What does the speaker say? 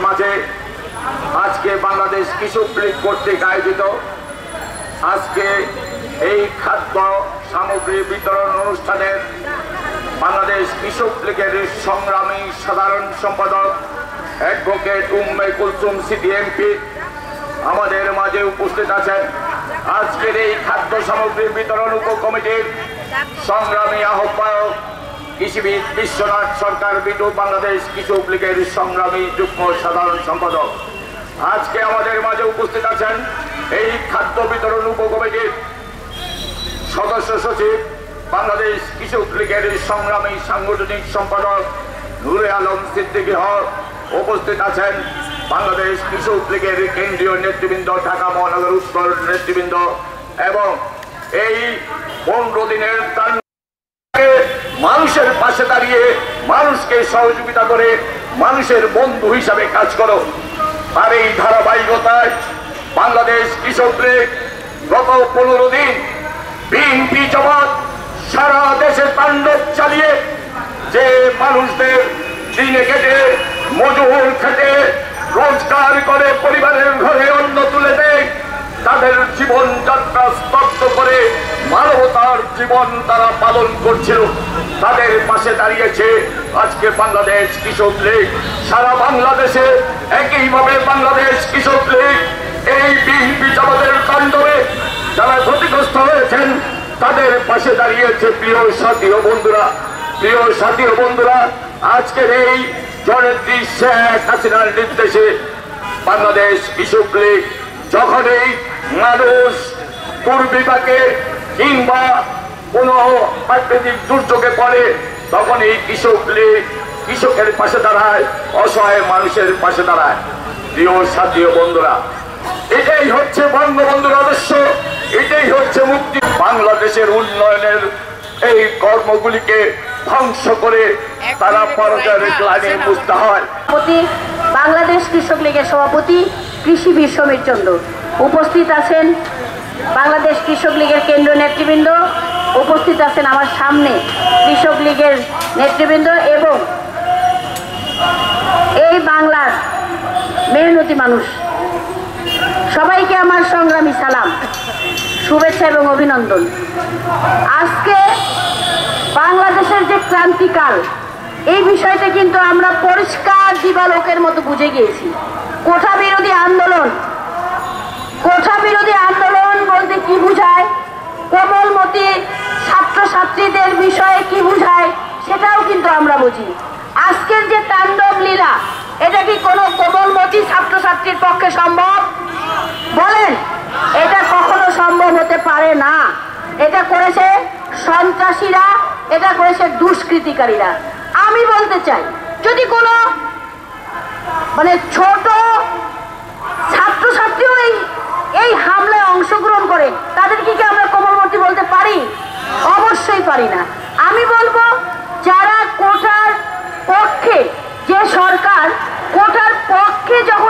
মাঝে আজকে বাংলাদেশ কৃষক লীগ কর্তৃক আয়োজিত আজকে এই খাদ্য সামগ্রী বিতরণ অনুষ্ঠানের বাংলাদেশ কৃষক লীগের সংগ্রামী সাধারণ সম্পাদক advocate Umme Kulsum city MP আমাদের মাঝে উপস্থিত আছেন। আজকের এই খাদ্য সামগ্রী বিতরণ উপকমিটির সংগ্রামী আহ্বায়ক কৃষিবিদ বিশ্বনাথ সরকার বিটু বাংলাদেশ কৃষক লীগের সংগ্রামী যুগ্ম সাধারণ সম্পাদক। আজকে আমাদের মাঝে উপস্থিত আছেন এই খাদ্য বিতরণ উপকমিটির সদস্য সচিব বাংলাদেশ কৃষক লীগের সংগ্রামী সাংগঠনিক সম্পাদক নূরে আলম সিদ্দিকী হক। উপস্থিত আছেন বাংলাদেশ কৃষক লীগের কেন্দ্রীয় নেতৃবৃন্দ, ঢাকা মহানগর উত্তর নেতৃবৃন্দ এবং এই 15 দিনের মানুষের পাশে দাঁড়িয়ে মানুষকে সহযোগিতা করে মানুষের বন্ধু হিসাবে কাজ করো। আর এই ধারাবাহিকতায় বাংলাদেশ কৃষক লীগ গত 15 দিন বিএনপি জামাত সারা দেশে তাণ্ডব চালিয়ে যে মানুষদের দিনে কেটে মজুর খেটে রোজগার করে পরিবারের ঘরে অন্ন তুলে দেয়, তাদের জীবন যাত্রা স্তব্ধ করে মানবতার জীবন তারা পালন করছিল, তাদের পাশে দাঁড়িয়েছে আজকে বাংলাদেশ কৃষক লীগ। সারা বাংলাদেশে একইভাবে বাংলাদেশ কৃষক লীগ এই বিএনপি জামাতের তাণ্ডবে যারা ক্ষতিগ্রস্ত হয়েছেন তাদের পাশে দাঁড়িয়েছে। প্রিয় সাথী ও বন্ধুরা, আজকের এই জননেত্রী শেখ হাসিনার নির্দেশে বাংলাদেশ কৃষক লীগ যখনই মানুষ দুর্বিপাকে কিংবা কোনো প্রাকৃতিক দুর্যোগে পড়ে তখন এই কৃষক লীগ কৃষকের পাশে দাঁড়ায়, অসহায় মানুষের পাশে দাঁড়ায়। প্রিয় সাথী ও বন্ধুরা, এটাই হচ্ছে বঙ্গবন্ধুর আদর্শ, এটাই হচ্ছে মুক্তি। বাংলাদেশের উন্নয়নের এই কর্মগুলিকে ধ্বংস করে তারা পরাজয়ের গ্লানি বুঝতে হয়। বাংলাদেশ কৃষক লীগের সভাপতি কৃষি বিশ্বমের জন্য উপস্থিত আছেন বাংলাদেশ কৃষক লীগের কেন্দ্রীয় নেতৃবৃন্দ, উপস্থিত আছেন আমার সামনে কৃষক লীগের নেতৃবৃন্দ এবং এই বাংলার মেহনতি মানুষ, সবাইকে আমার সংগ্রামী সালাম, শুভেচ্ছা এবং অভিনন্দন। আজকে বাংলাদেশের যে ক্রান্তিকাল, এই বিষয়টা কিন্তু আমরা পরিষ্কার দিবালোকের মতো বুঝে গিয়েছি। কোঠা বিরোধী আন্দোলন বলতে কি বুঝায়, কোমলমতি ছাত্রছাত্রীদের বিষয়ে কি বুঝায় সেটাও কিন্তু আমরা বুঝি। আজকের যে তাণ্ডব লীলা, এটা কি কোনো কোমলমতি ছাত্রছাত্রীর পক্ষে সম্ভব? বলেন, এটা কখনো সম্ভব হতে পারে না। এটা করেছে সন্ত্রাসীরা, এটা করেছে দুষ্কৃতিকারীরা। আমি বলতে চাই, যদি কোনো ছোট ছাত্রছাত্রীও এই হামলায় অংশগ্রহণ করে, তাদেরকে কি আমরা কোমলমতি বলতে পারি? অবশ্যই পারি না। আমি বলবো, যারা কোটার পক্ষে, যে সরকার কোটার পক্ষে যখন